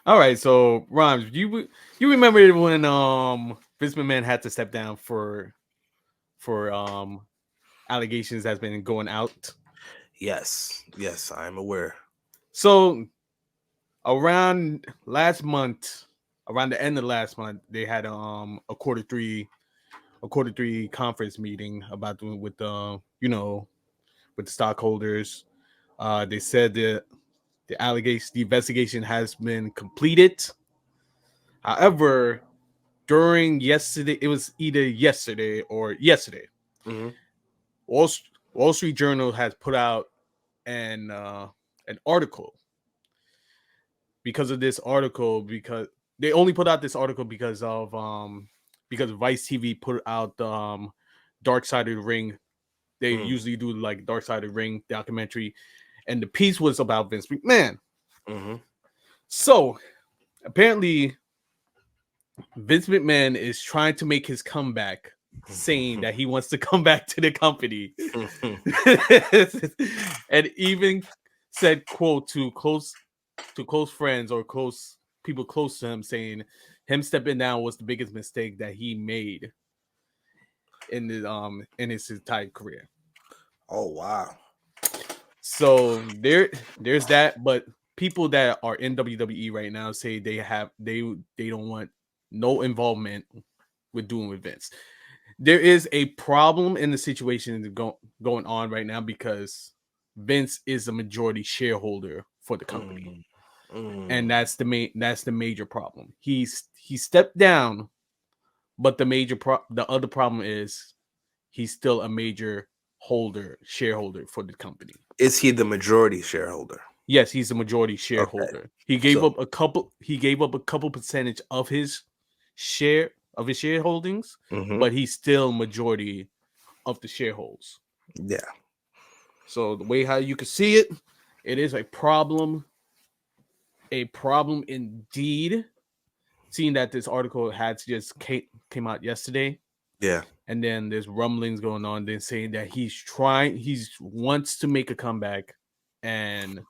All right, so Rhymes, you remember when Vince McMahon had to step down for allegations that's been going out? Yes, I'm aware. So around around the end of last month, they had a quarter three conference meeting about doing with with the stockholders. They said that the investigation has been completed. However, during yesterday, it was either yesterday or yesterday. Mm-hmm. Wall, Wall Street Journal has put out an article. Because of this article, because they only put out this article because Vice TV put out Dark Side of the Ring. They usually do like Dark Side of the Ring documentary, and the piece was about Vince McMahon. Mm-hmm. So apparently Vince McMahon is trying to make his comeback, saying that he wants to come back to the company. And even said quote to close friends or close people close to him, saying him stepping down was the biggest mistake that he made in his entire career. Oh wow. So there's that, but people that are in WWE right now say they don't want no involvement with doing with Vince. There is a problem in the situation going on right now because Vince is a majority shareholder for the company. And that's the major problem. He stepped down, but the other problem is he's still a major shareholder for the company. Is he the majority shareholder? Yes, he's a majority Okay. shareholder. He gave So up a couple percentage of his shareholdings, but he's still majority of the shareholders. yeah. So the way how you can see it, it is a problem indeed. Seeing that this article had just came out yesterday, Yeah. and then there's rumblings going on, then saying that he wants to make a comeback, and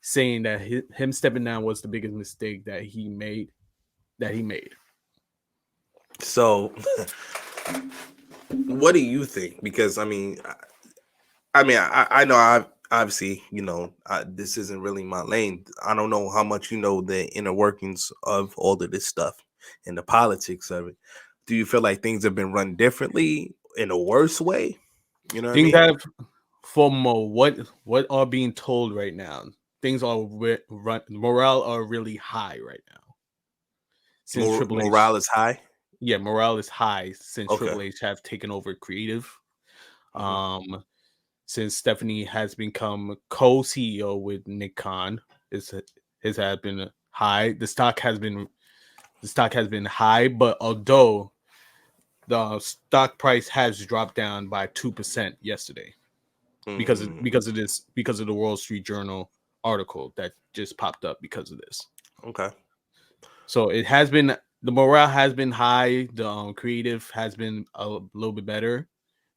saying that him stepping down was the biggest mistake that he made. So what do you think? Because I know I obviously, this isn't really my lane. I don't know how much you know the inner workings of all of this stuff and the politics of it. Do you feel like things have been run differently in a worse way? You know what I Things mean? have, from what are being told right now, things are morale are really high right now. Since Triple H, Morale is high. yeah, morale is high since Okay. Triple H have taken over creative. Mhm. Since Stephanie has become co-CEO with Nick Khan, his has been high. The stock has been high, but although the stock price has dropped down by 2% yesterday because of Mm, the Wall Street Journal article that just popped up because of this. okay. So the morale has been high. The creative has been a little bit better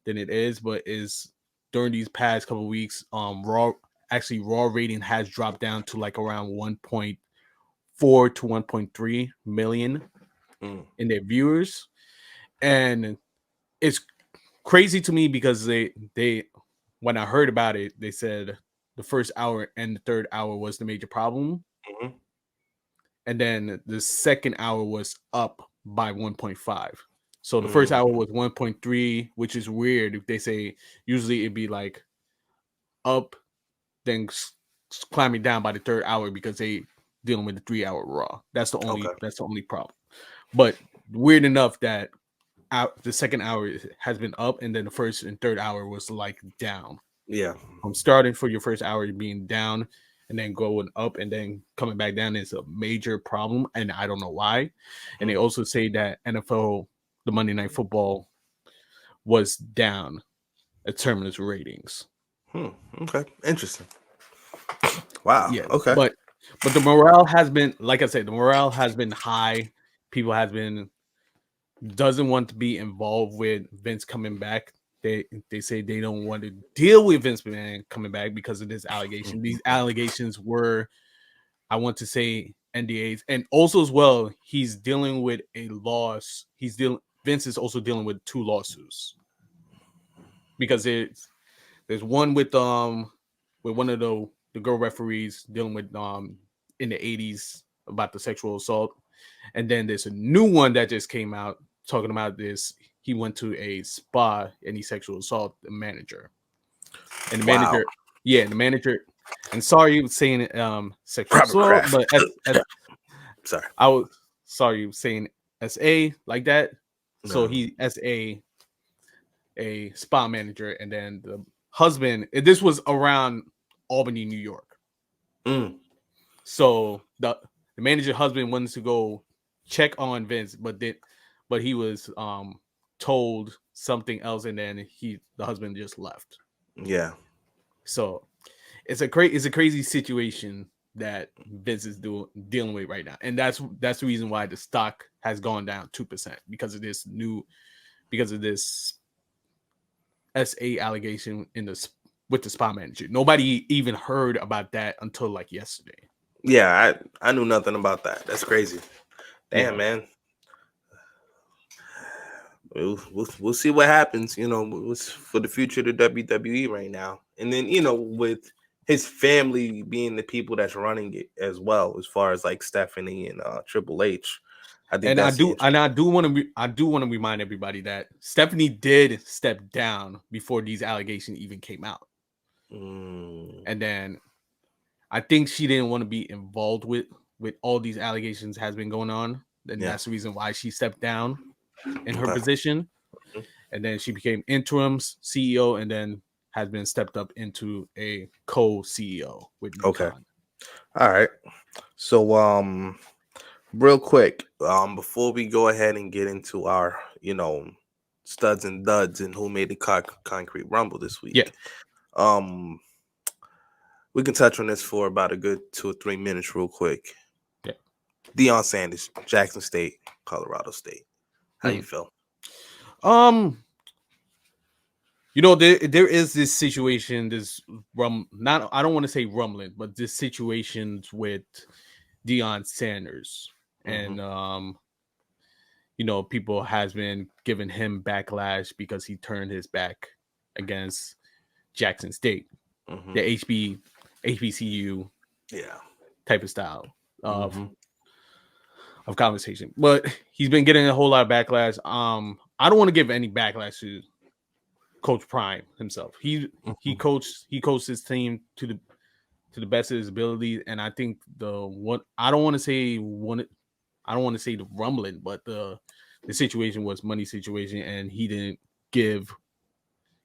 than it is, but is during these past couple of weeks, raw rating has dropped down to like around 1.4 to 1.3 million Mm, in their viewers, and it's crazy to me because they when I heard about it, they said the first hour and the third hour was the major problem. Mm-hmm. And then the second hour was up by 1.5. So the first hour Mm-hmm. was 1.3, which is weird. If they say usually it'd be like up, then climbing down by the third hour because they dealing with the 3 hour raw. That's the Okay. only problem. But weird enough that the second hour has been up, and then the first and third hour was like down. Yeah. From starting for your first hour being down and then going up and then coming back down is a major problem, and I don't know why. And they also say that NFL, the Monday Night Football, was down at terminus ratings. Okay. Interesting. Wow. Yeah, Okay. but the morale has been, like I said, the morale has been high. People has been doesn't want to be involved with Vince coming back. They say they don't want to deal with Vince McMahon coming back because of this allegation. These allegations were, I want to say, NDAs, and also as well, he's dealing with a loss. Vince is also dealing with 2 lawsuits because there's one with one of the girl referees dealing with in the 80s about the sexual assault, and then there's a new one that just came out talking about this. He went to a spa and he sexual assault the manager, and the Wow. manager, yeah, the manager. And sorry, saying sexual Robert assault, Kraft. but as Sorry. I was sorry saying SA like that. So No. he a spa manager, and then the husband. This was around Albany, New York. Mm. So the manager husband wanted to go check on Vince, but he was told something else, and then the husband just left. Yeah. So it's a crazy situation that Vince is dealing with right now, and that's the reason why the stock has gone down 2% because of this SA allegation with the spa manager. Nobody even heard about that until like yesterday. Yeah. I knew nothing about that. That's crazy. Damn, Yeah. man. We'll see what happens. For the future of the WWE right now, and then with his family being the people that's running it as well, as far as like Stephanie and Triple H. I think And that's the interesting. I do want to remind everybody that Stephanie did step down before these allegations even came out. And then I think she didn't want to be involved with all these allegations has been going on. And Yeah. that's the reason why she stepped down in her Okay. position. And then she became interim CEO and then has been stepped up into a co-CEO with Nick Okay. Khan. All right. So real quick, before we go ahead and get into our studs and duds and who made the concrete rumble this week. Yeah. We can touch on this for about a good 2 or 3 minutes real quick. Yeah. Deion Sanders, Jackson State, Colorado State. How you feel? There is this situation, not I don't want to say rumbling, but this situations with Deion Sanders, and people has been giving him backlash because he turned his back against Jackson State, the HBCU type of style of conversation. But he's been getting a whole lot of backlash. I don't want to give any backlash to Coach Prime himself. He coached his team to the best of his ability, and I think I don't want to say the rumbling, but the situation was money situation, and he didn't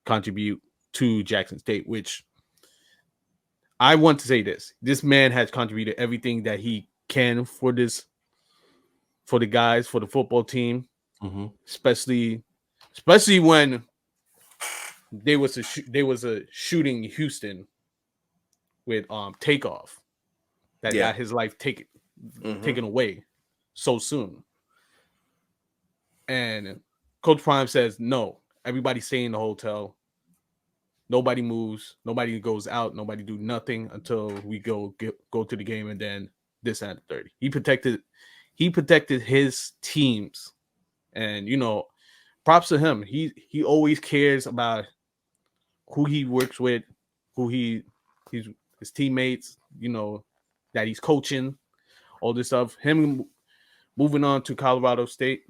contribute to Jackson State, which I want to say this man has contributed everything that he can for the guys, for the football team, especially when there was a shooting in Houston with Takeoff that got his life taken away so soon. And Coach Prime says, no, everybody stay in the hotel. Nobody moves. Nobody goes out. Nobody do nothing until we go to the game, and then this and the 30. He protected his teams, and props to him. He always cares about who he works with, who he's his teammates, that he's coaching, all this stuff. Him moving on to Colorado State,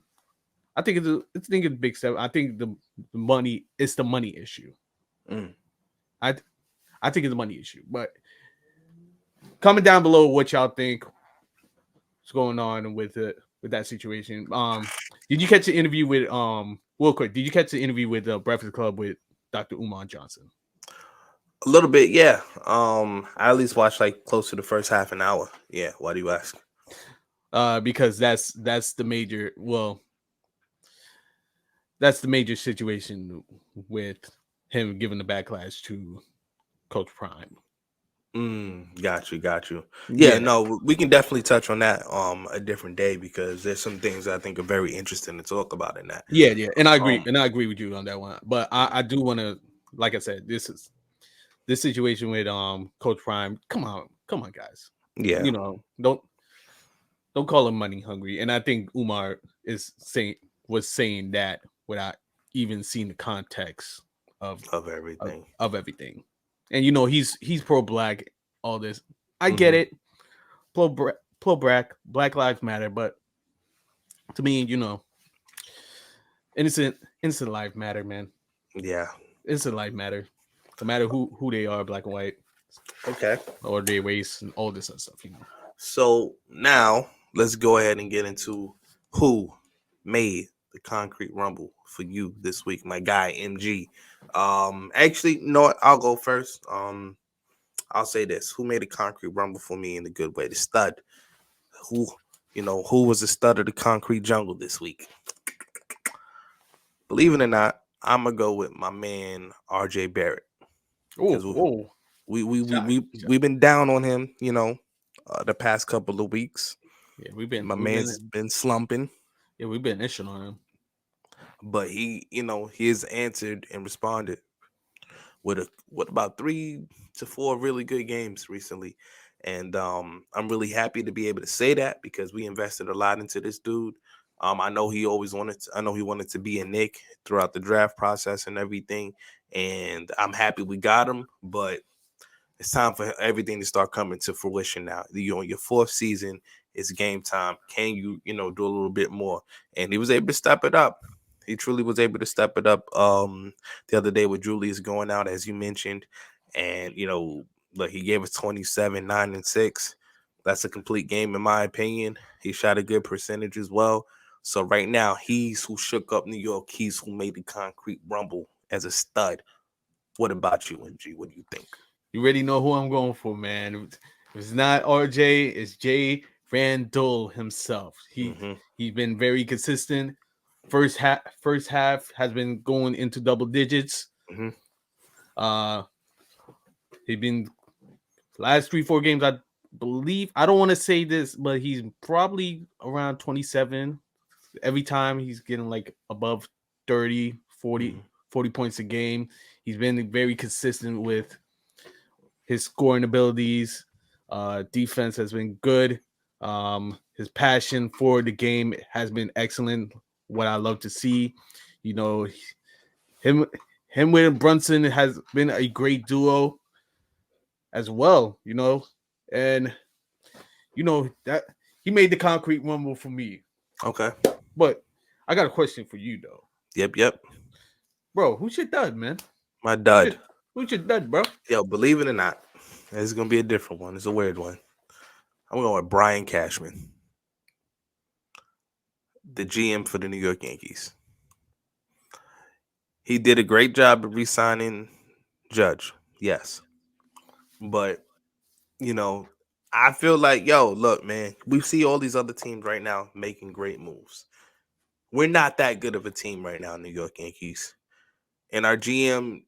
I think it's a big step. I think the money it's the money issue. Mm. I I think it's a money issue. But comment down below what y'all think is going on with that situation. Did you catch the interview with real quick? Did you catch the interview with Breakfast Club with Dr. Umar Johnson? A little bit, yeah. I at least watched like close to the first half an hour. Yeah. Why do you ask? Because that's the major. Well, that's the major situation with him giving the backlash to Coach Prime. Got you. Yeah, Yeah, no, we can definitely touch on that a different day because there's some things I think are very interesting to talk about in that. yeah, and I agree, Um, with you on that one. But I do want to, like I said, this situation with Coach Prime. Come on, guys. yeah, Don't call him money hungry. And I think Umar was saying that without even seeing the context of of everything. of everything. And he's pro black, all this. I get Hmm. it. Pro Black Lives Matter, but to me, innocent life matter, man. Yeah. Innocent life matter. No matter who they are, black and white, Okay. or their race and all this other stuff. So now let's go ahead and get into who made the concrete rumble for you this week, my guy MG. Actually, you know what? I'll go first. I'll say this: who made the concrete rumble for me in a good way? The stud. Who, who was the stud of the concrete jungle this week? Believe it or not, I'm gonna go with my man RJ Barrett because Oh, shot, shot. we've been down on him, the past couple of weeks. Yeah, we've been My man's been slumping, we've been itching on him. but he has answered and responded with about 3 to 4 really good games recently. And I'm really happy to be able to say that because we invested a lot into this dude. I know he wanted to be a Nick throughout the draft process and everything. And I'm happy we got him, but it's time for everything to start coming to fruition now. You're on your 4th season. It's game time. Can you, do a little bit more? And he was able to step it up. He truly was able to step it up the other day with Julius going out, as you mentioned. And, look, he gave us 27, 9, and 6. That's a complete game, in my opinion. He shot a good percentage as well. So right now, he's who shook up New York. He's who made the concrete rumble as a stud. What about you, NG? What do you think? You already know who I'm going for, man. If it's not RJ, it's Jay Randall himself. Mm-hmm. He's been very consistent. First half has been going into double digits. Mm-hmm. Uh he's been last 3-4 games, I believe. I don't want to say this, but he's probably around 27. Every time he's getting like above 30, 40, Mm-hmm. 40 points a game. He's been very consistent with his scoring abilities. Defense has been good. His passion for the game has been excellent. What I love to see, you know, him him with Brunson has been a great duo as well. And that he made the concrete rumble for me. Okay. But I got a question for you though, Yep. bro. Who's your dud, man? My Who's your, dud. who's your dud, bro? Yo, believe it or not, it's gonna be a different one. It's a weird one. I'm going with Brian Cashman, the GM for the New York Yankees. He did a great job of re-signing Judge, yes, but you know, I feel like, look, man, we see all these other teams right now making great moves. We're not that good of a team right now, New York Yankees, and our GM.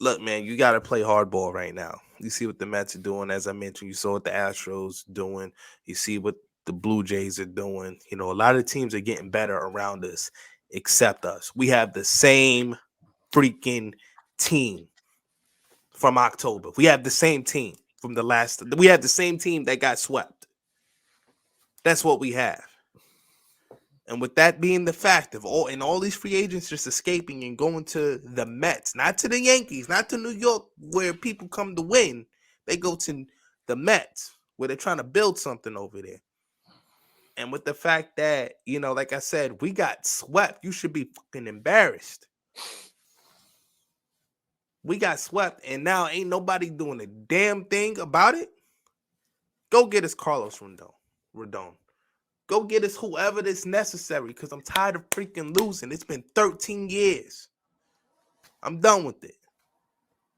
Look, man, you got to play hardball right now. You see what the Mets are doing. As I mentioned, you saw what the Astros doing. You see what the Blue Jays are doing. A lot of teams are getting better around us, except us. We have the same freaking team from October. We have the same team from the last. We have the same team that got swept. That's what we have. And with that being the fact of all these free agents just escaping and going to the Mets, not to the Yankees, not to New York, where people come to win. They go to the Mets, where they're trying to build something over there. And with the fact that, like I said, we got swept, you should be fucking embarrassed. We got swept, and now ain't nobody doing a damn thing about it. Go get us Carlos Rodon. Go get us whoever that's necessary, because I'm tired of freaking losing. It's been 13 years. I'm done with it.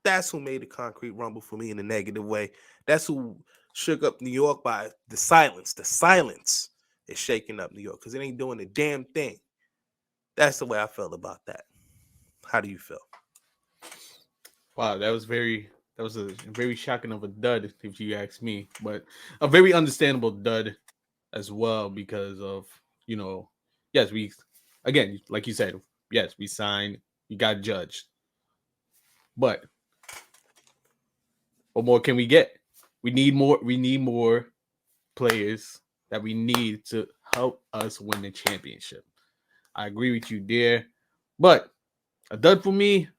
That's who made the concrete rumble for me in a negative way. That's who shook up New York by the silence. The silence is shaking up New York because it ain't doing a damn thing. That's the way I felt about that. How do you feel? Wow, that was a very shocking of a dud, if you ask me, but a very understandable dud as well because of, yes, again, like you said, yes, we signed, we got Judge, but what more can we get? We need more players that we need to help us win the championship. I agree with you there, but a dud for me,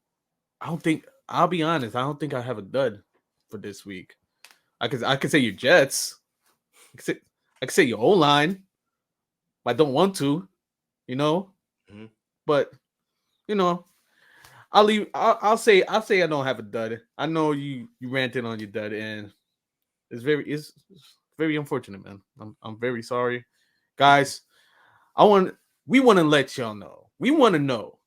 I'll be honest, I don't think I have a dud for this week. I could say your Jets. I could say your O-line. I don't want to, Mm-hmm. But I'll say I don't have a dud. I know you ranted on your dud, and it's very unfortunate, man. I'm very sorry. Guys, we want to let y'all know. We want to know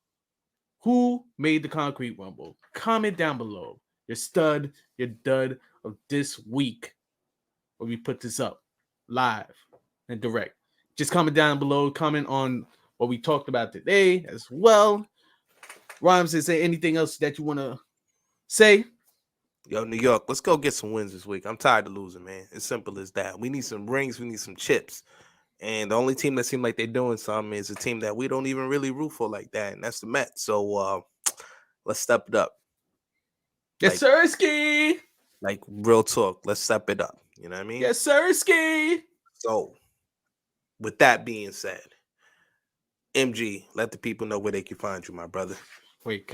who made the concrete rumble. Comment down below your dud of this week when we put this up live and direct. Just comment down below. Comment on what we talked about today as well. Rhymez, is there anything else that you want to say? Yo, New York, let's go get some wins this week. I'm tired of losing, man. It's simple as that. We need some rings. We need some chips. And the only team that seems like they're doing something is a team that we don't even really root for like that, and that's the Mets. So let's step it up. Yes, sir, Ski. Like real talk, let's step it up. You know what I mean? Yes, sir, Ski. So, with that being said, MG, let the people know where they can find you, my brother. Wait,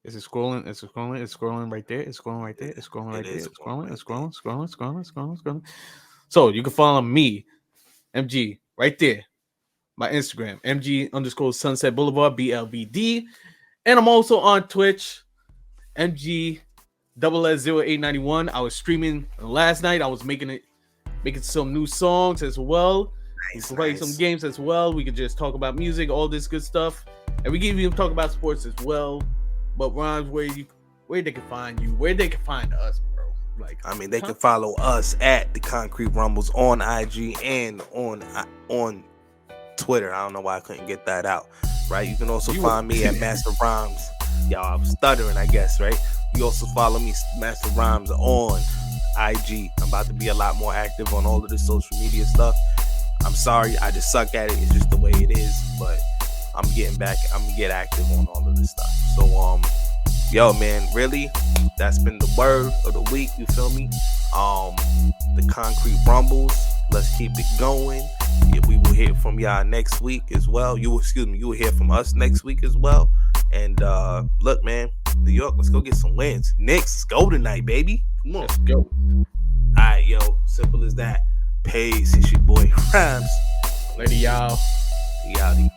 is it scrolling? Is it scrolling? It's scrolling right there. It's scrolling right there. It's scrolling right there. It's scrolling. It's scrolling. So you can follow me, MG, right there. My Instagram, MG_Sunset Boulevard, BLBD. And I'm also on Twitch, MG_0891. I was streaming last night. I was making some new songs as well. Nice, we play some games as well. We could just talk about music, all this good stuff. And we can even talk about sports as well. But Rhymez, where they can find you, where they can find us, bro. They can follow us at the Concrete Rumbles on IG and on Twitter. I don't know why I couldn't get that out. Right? You can also find me at Master Rhymez. Y'all, I'm stuttering, I guess, right? You also follow me, Master Rhymez, on IG. I'm about to be a lot more active on all of the social media stuff. I'm sorry, I just suck at it. It's just the way it is, but I'm getting back. I'm gonna get active on all of this stuff. So, yo, man, really, that's been the word of the week. You feel me? The Concrete Rumbles. Let's keep it going. Yeah, we will hear from y'all next week as well. You will hear from us next week as well. And look, man, New York, let's go get some wins. Knicks, let's go tonight, baby. Come on, let's go. All right, yo, simple as that. Peace. It's your boy Rhymez. Later, y'all. We outie.